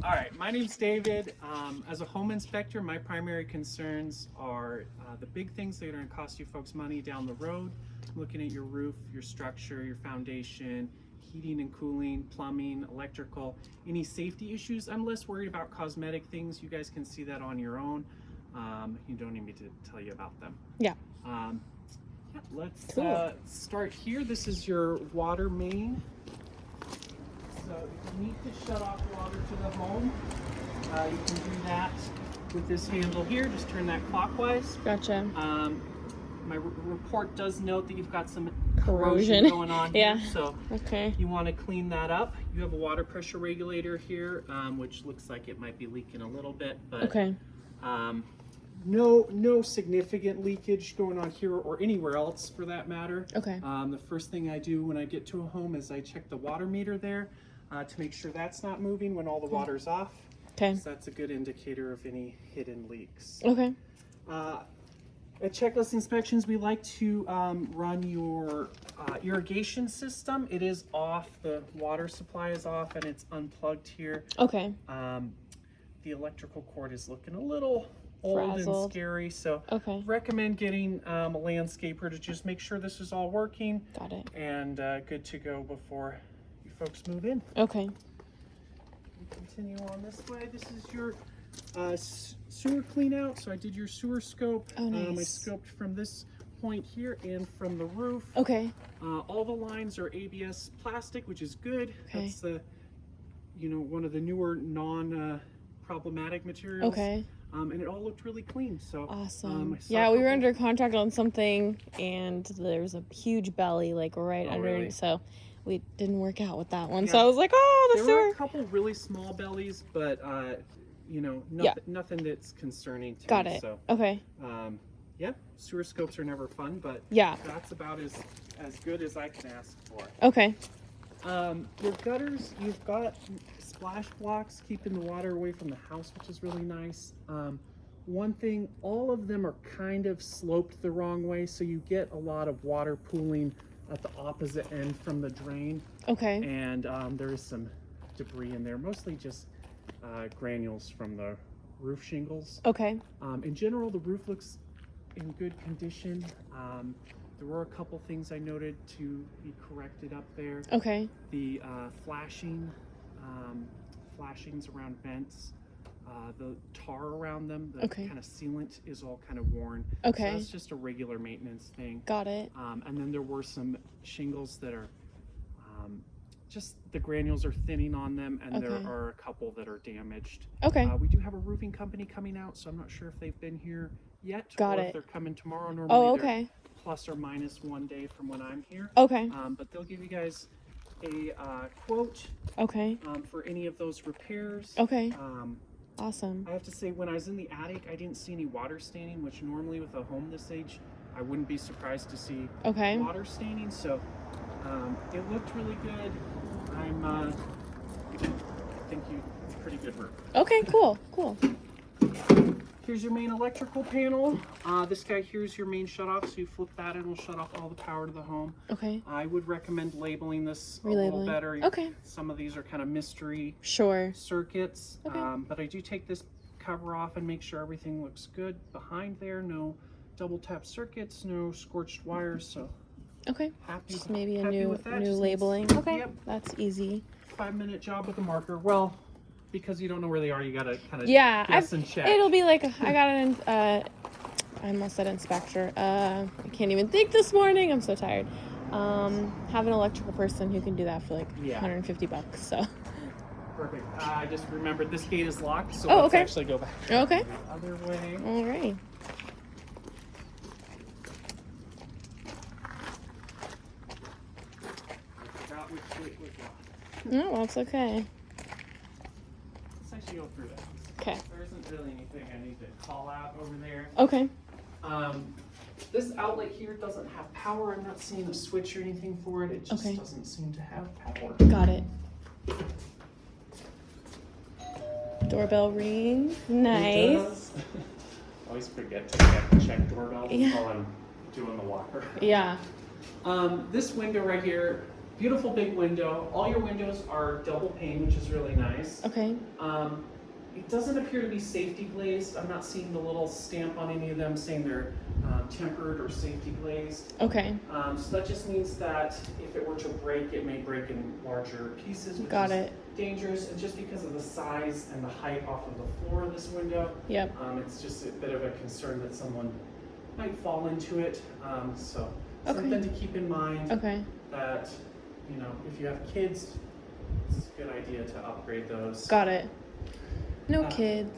All right, my name's David. As a home inspector, my primary concerns are the big things that are going to cost you folks money down the road. Looking at your roof, your structure, your foundation, heating and cooling, plumbing, electrical, any safety issues. I'm less worried about cosmetic things. You guys can see that on your own. You don't need me to tell you about them. Yeah. Let's Cool. start here. This is your water main. So if you need to shut off water to the home, you can do that with this handle here. Just turn that clockwise. Gotcha. My report does note that you've got some Corrosion going on yeah. here. So okay. you want to clean that up. You have a water pressure regulator here, which looks like it might be leaking a little bit, but Okay. no significant leakage going on here or anywhere else for that matter. Okay. The first thing I do when I get to a home is I check the water meter there to make sure that's not moving when all the water's off. Okay. So that's a good indicator of any hidden leaks. Okay. At checklist inspections, we like to run your irrigation system. It is off, the water supply is off, and it's unplugged here. Okay. The electrical cord is looking a little old Frazzled. and scary, so Okay. recommend getting a landscaper to just make sure this is all working Got it. and good to go before you folks move in. Okay. We continue on this way. This is your sewer clean out. So I did your sewer scope. Oh, nice. I scoped from this point here and from the roof. Okay. All the lines are ABS plastic, which is good. Okay. That's the, one of the newer non-problematic materials. Okay. And it all looked really clean. So Awesome. I saw Yeah, a we were couple- under contract on something, and there was a huge belly like right Oh, under, really? so we didn't work out with that one. Yeah. So I was like, oh, the There were sewer. a couple really small bellies, but nothing that's concerning to Got me. it. So Okay. yeah, sewer scopes are never fun, but Yeah. that's about as good as I can ask for. Okay. Your gutters, you've got splash blocks keeping the water away from the house, which is really nice. One thing, all of them are kind of sloped the wrong way, so you get a lot of water pooling at the opposite end from the drain, Okay. and there is some debris in there, mostly just granules from the roof shingles. Okay. In general, the roof looks in good condition. There were a couple things I noted to be corrected up there. Okay. The flashings around vents, the tar around them, the Okay. kind of sealant is all kind of worn. Okay. So that's just a regular maintenance thing. Got it. And then there were some shingles that are just the granules are thinning on them, and there Okay. are a couple that are damaged. Okay. We do have a roofing company coming out, so I'm not sure if they've been here yet Got or it. if they're coming tomorrow. Normally Oh, they're okay. plus or minus 1 day from when I'm here. Okay. But they'll give you guys a quote Okay. for any of those repairs. Okay. Awesome. I have to say, when I was in the attic, I didn't see any water staining, which normally with a home this age, I wouldn't be surprised to see Okay. water staining. So it looked really good. I think you pretty good work. Okay. Cool. Cool. Here's your main electrical panel. This guy here is your main shutoff, so you flip that and it'll shut off all the power to the home. Okay. I would recommend labeling this a little Relabeling. better. Okay. Some of these are kind of mystery Sure. circuits, Okay. but I do take this cover off and make sure everything looks good behind there. No double tap circuits, no scorched wires, so Okay. happy, Just maybe a happy new with that. new Just needs- labeling. Okay. Yep. That's easy. 5-minute job with a marker. Well, because you don't know where they are, you gotta kind of Yeah. guess and check. It'll be like I got an I almost said inspector. I can't even think this morning. I'm so tired. Have an electrical person who can do that for like Yeah. $150. So. Perfect. I just remembered this gate is locked, so Oh, let's okay. actually go back Okay. the other way. All right. I forgot which gate was locked. No, that's okay. Let's actually go through that. Okay. There isn't really anything I need to call out over there. Okay. This outlet here doesn't have power. I'm not seeing a switch or anything for it. It just Okay. doesn't seem to have power. Got it. Doorbell ring. It Nice. does. Always forget to check doorbells Yeah. while I'm doing the walker. Yeah. This window right here beautiful big window. All your windows are double pane, which is really nice. Okay. It doesn't appear to be safety glazed. I'm not seeing the little stamp on any of them saying they're tempered or safety glazed. Okay. So that just means that if it were to break, it may break in larger pieces, which Got is it. dangerous. And just because of the size and the height off of the floor of this window, Yep. it's just a bit of a concern that someone might fall into it. So Okay. something to keep in mind Okay. that, you know, if you have kids, it's a good idea to upgrade those. Got it. No Uh, kids.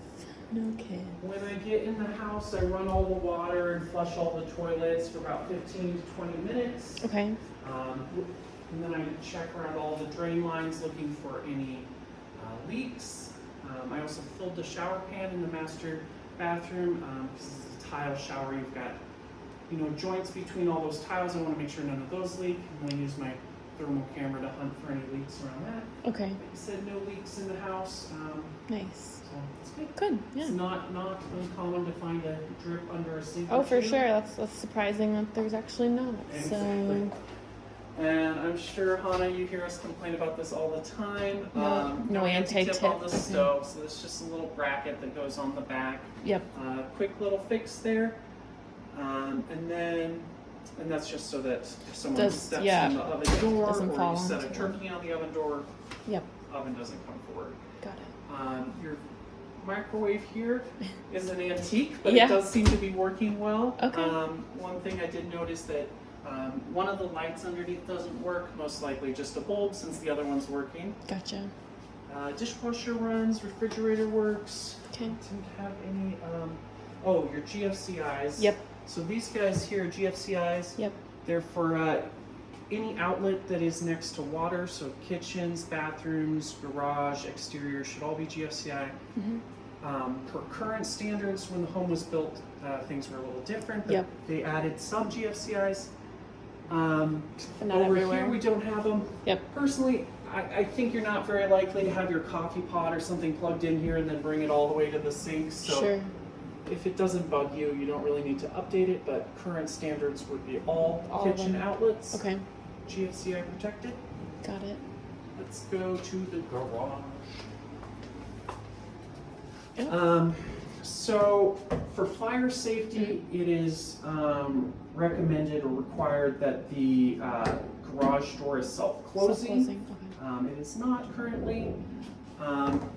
No kids. When I get in the house, I run all the water and flush all the toilets for about 15 to 20 minutes. Okay. And then I check around all the drain lines looking for any leaks. I also filled the shower pan in the master bathroom because it's a tile shower. You've got, you know, joints between all those tiles. I want to make sure none of those leak. I'm going to use my thermal camera to hunt for any leaks around that. Okay. Like I said, no leaks in the house. Nice. So it's good. Good. Yeah. It's not uncommon to find a drip under a sink. Oh, or for two. sure. That's surprising that there's actually not. Exactly. And I'm sure, Hannah, you hear us complain about this all the time. No anti-tip on the anti-tip. stove, so it's just a little bracket that goes on the back. Yep. Quick little fix there. And that's just so that if someone steps on the oven door doesn't or fall you set a onto it. turkey on the oven door, Yep. oven doesn't come forward. Got it. Your microwave here is an antique, but Yeah. it does seem to be working well. Okay. One thing I did notice that one of the lights underneath doesn't work, most likely just a bulb since the other one's working. Gotcha. Dishwasher runs, refrigerator works. Okay. Didn't have any, your GFCIs. Yep. So these guys here, GFCIs, Yep. they're for any outlet that is next to water, so kitchens, bathrooms, garage, exterior should all be GFCI. Per current standards, when the home was built, things were a little different, but Yep. they added some GFCIs. But not Over everywhere. here, we don't have them. Yep. Personally, I think you're not very likely to have your coffee pot or something plugged in here and then bring it all the way to the sink. So Sure. if it doesn't bug you, you don't really need to update it, but current standards would be all All of kitchen them. outlets, Okay. GFCI protected. Got it. Let's go to the garage. Yep. So for fire safety, it is recommended or required that the garage door is self-closing. Self-closing. Okay. It is not currently.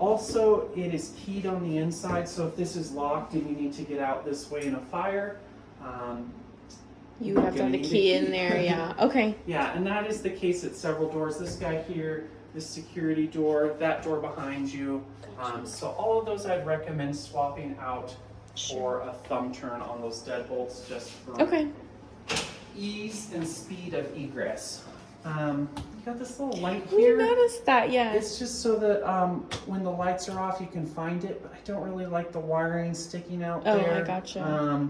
Also, it is keyed on the inside, so if this is locked and you need to get out this way in a fire, You would have to have the Getting the key in key. there. Yeah. Okay. yeah, and that is the case at several doors. This guy here, this security door, that door behind you. So all of those I'd recommend swapping out for a thumb turn on those deadbolts just for Okay. ease and speed of egress. You got this little light We here. noticed that. Yeah. It's just so that when the lights are off, you can find it. But I don't really like the wiring sticking out Oh, there. I gotcha.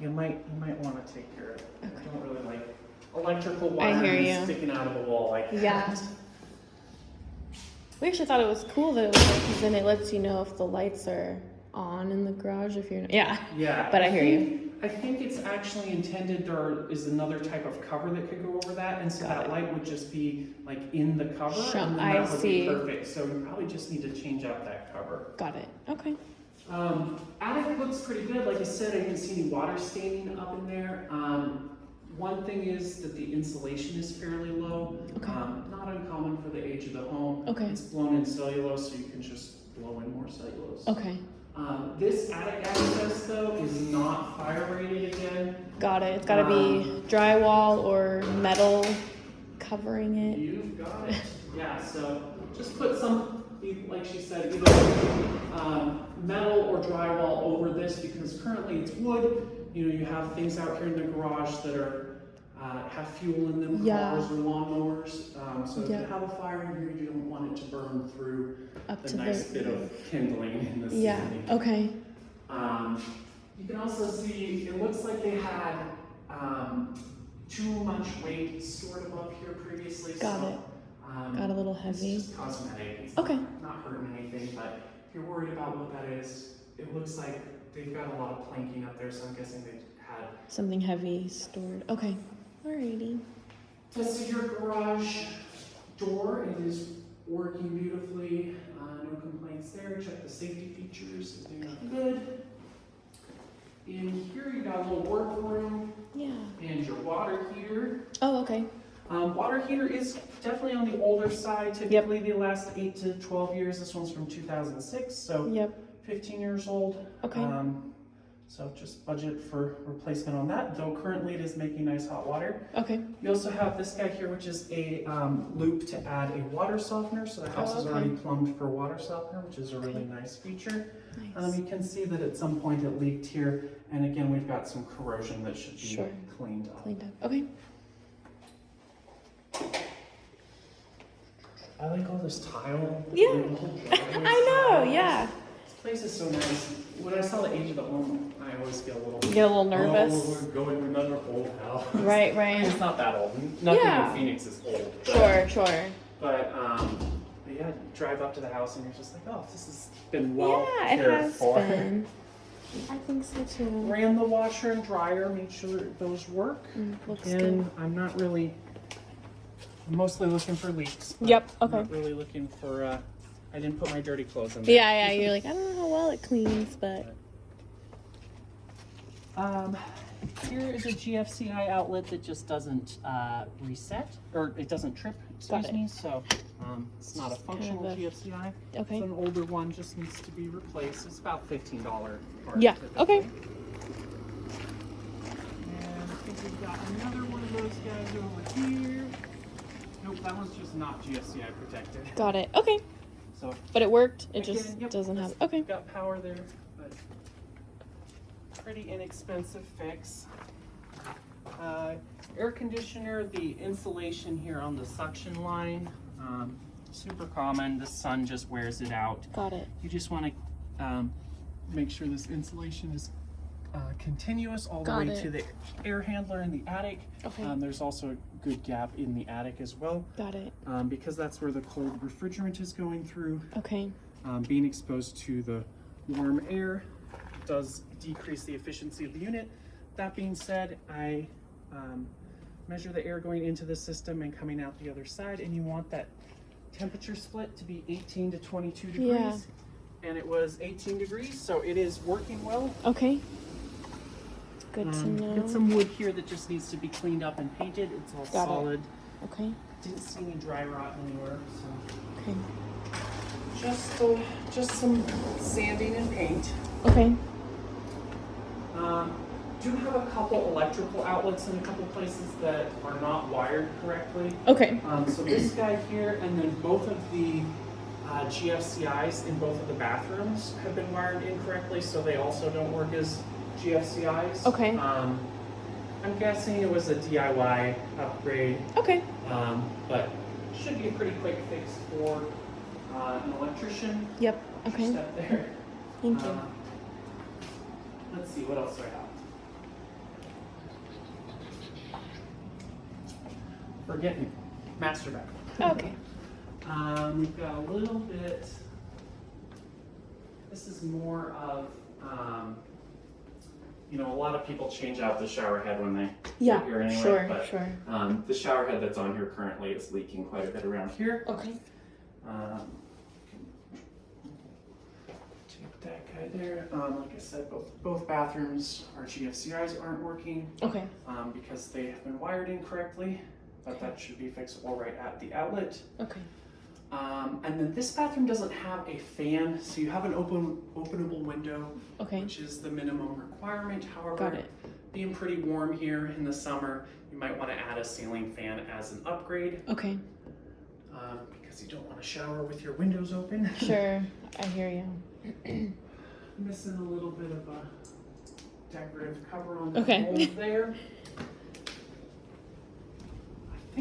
You might want to take care of it. Okay. I don't really like electrical I hear wiring you. sticking out of the wall like Yeah. that. We actually thought it was cool that it was like, because then it lets you know if the lights are on in the garage if you're. Yeah. Yeah. But I hear you. I think it's actually intended there is another type of cover that could go over that, and so Got that it. light would just be like in the cover, and then I that would see. be perfect. So you probably just need to change out that cover. Got it. Okay. Attic looks pretty good. Like I said, I didn't see any water staining up in there. One thing is that the insulation is fairly low. Okay. Not uncommon for the age of the home. Okay. It's blown in cellulose, so you can just blow in more cellulose. Okay. This attic access, though, is not fire rated again. Got it. It's got to be drywall or metal covering it. You've got it. Yeah, so just put some, like she said, either metal or drywall over this because currently it's wood. You know, you have things out here in the garage that are have fuel in them, Yeah. cars or lawnmowers. So if Yeah. you have a fire in here, you don't want it to burn through Up the to nice the. bit of kindling in the Yeah. ceiling. Okay. You can also see, it looks like they had too much weight stored above here previously. Got so, it. Got a little It's heavy. just cosmetic. It's Okay. not hurting anything, but if you're worried about what that is, it looks like they've got a lot of planking up there, so I'm guessing they had. Something heavy stored. Okay. Alrighty. Tested your garage door. It is working beautifully. No complaints there. Check the safety features. It's doing good. In here, you got a little workroom. Yeah. And your water heater. Oh, okay. Water heater is definitely on the older side. Typically, they last 8 to 12 years. This one's from 2006, so 15 years old. Okay. So just budget for replacement on that, though currently it is making nice hot water. Okay. You also have this guy here, which is a loop to add a water softener. So the house is already plumbed for water softener, which is a really nice feature. Nice. You can see that at some point it leaked here. And again, we've got some corrosion that should be cleaned up. Okay. I like all this tile. Yeah. I know, yeah. This place is so nice. When I saw the age of the home, I always get a little... You get a little nervous? Oh, we're going to another old house. Right. It's not that old. Nothing in Phoenix is old. But, Sure. But yeah, you drive up to the house and you're just like, oh, this has been well cared it has for. been. I think so too. Ran the washer and dryer, made sure those work. Looks and good. I'm mostly looking for leaks. Okay. I'm not really looking for, I didn't put my dirty clothes in there. Yeah, you're like, I don't know how well it cleans, but. Here is a GFCI outlet that just doesn't reset, or it doesn't trip, excuse me, so it's not a functional GFCI. Okay. It's an older one, just needs to be replaced. It's about $15 part. Yeah, typically. okay. And I think we've got another one of those guys over here. Nope, that one's just not GFCI protected. Got it. Okay. So, but it worked. It again, just doesn't have. Okay. Got power there, but pretty inexpensive fix. Air conditioner, the insulation here on the suction line, super common. The sun just wears it out. Got it. You just want to make sure this insulation is continuous all the way to the air handler in the attic. Okay. There's also a good gap in the attic as well. Got it. Because that's where the cold refrigerant is going through. Okay. Being exposed to the warm air does decrease the efficiency of the unit. That being said, I measure the air going into the system and coming out the other side, and you want that temperature split to be 18 to 22 degrees. Yeah. And it was 18 degrees, so it is working well. Okay. Good to know. Got some wood here that just needs to be cleaned up and painted. It's all solid. Okay. Didn't see any dry rot anywhere, so. Okay. Just some sanding and paint. Okay. Do have a couple electrical outlets in a couple places that are not wired correctly. Okay. So this guy here, and then both of the GFCIs in both of the bathrooms have been wired incorrectly, so they also don't work as GFCIs. Okay. I'm guessing it was a DIY upgrade. Okay. But should be a pretty quick fix for an electrician. Yep. Okay. Step there. Thank you. Let's see, what else do I have? Forgetting master bathroom. Okay. We've got a little bit. This is more of, a lot of people change out the shower head when they get here anyway. Sure. The shower head that's on here currently is leaking quite a bit around here. Okay. Take that guy there. Like I said, both bathrooms, our GFCIs aren't working. Okay. Because they have been wired incorrectly. But that should be fixable right at the outlet. Okay. And then this bathroom doesn't have a fan, so you have an openable window, which is the minimum requirement. However, being pretty warm here in the summer, you might want to add a ceiling fan as an upgrade. Okay. Because you don't want to shower with your windows open. Sure, I hear you. Missing a little bit of a decorative cover on the mold there. I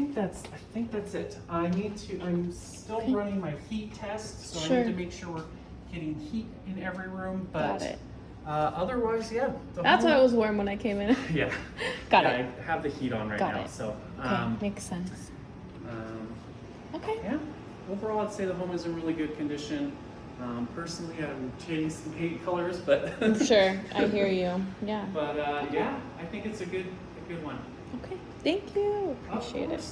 think that's it. I'm still running my heat test, so I need to make sure we're getting heat in every room. But otherwise, That's why it was warm when I came in. Yeah. Got it. I have the heat on right now, so. Makes sense. Okay. Yeah. Overall, I'd say the home is in really good condition. Personally, I'm changing some paint colors, but. Sure, I hear you. Yeah. But I think it's a good one. Okay. Thank you. Appreciate it.